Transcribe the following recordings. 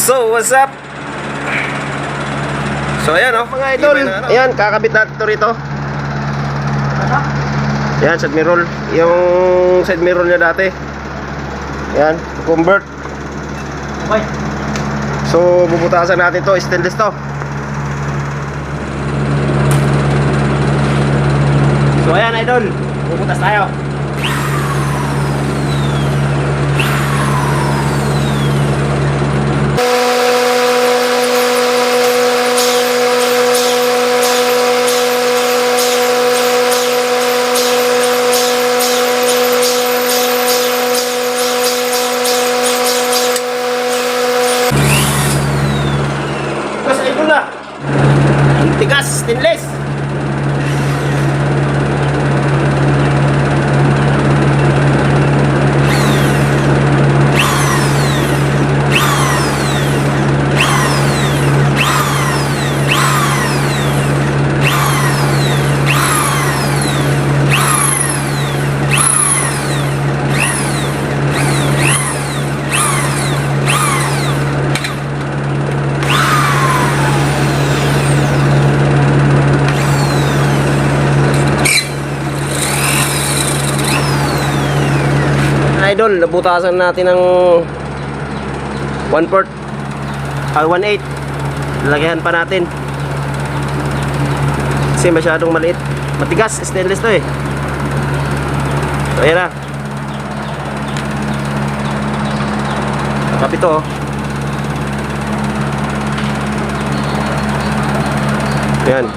So, what's up? So, ayan mga idol. Ayan, kakabit natin ito rito. Ayan, side mirror. Yung side mirror niya dati. Ayan, convert. Okay. So, bubutasan natin to. Stainless to. So, ayan idol. Bubutas tayo. Tigas, stainless. Idol, nabutasan natin ng 1/4 1/8. Lagyan pa natin kasi masyadong maliit, matigas, stainless to eh. So ayan na, nakapit to oh. Ayan,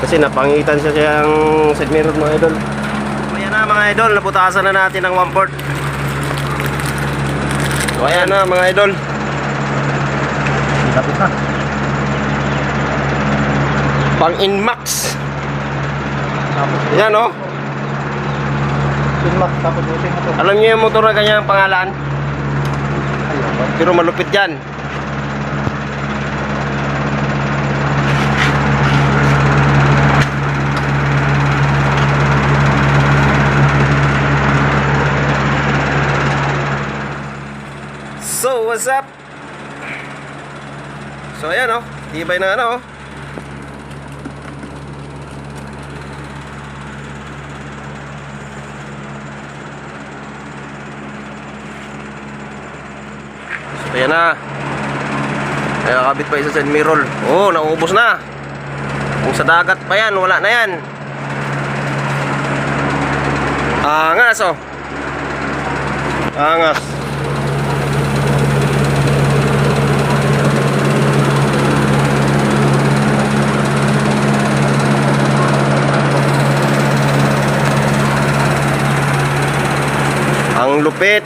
kasi napangitan siya siyang side mirror mga idol. Ayan na mga idol, nabutasan na natin ng 1/4. So ayan na mga idol. Tapos na. Pang Inmax. Tapos Ayan o. Inmax, tapos butin na to. Alam niyo yung motor na kanyang pangalan? Ayun. Pero malupit yan. So, what's up? So, ayan o. Tibay na ano o. So, ayan na. Kaya kabit pa isa side mirror. Oh, naubos na. Kung sa dagat pa yan, wala na yan. Angas o. Angas. Ang lupit.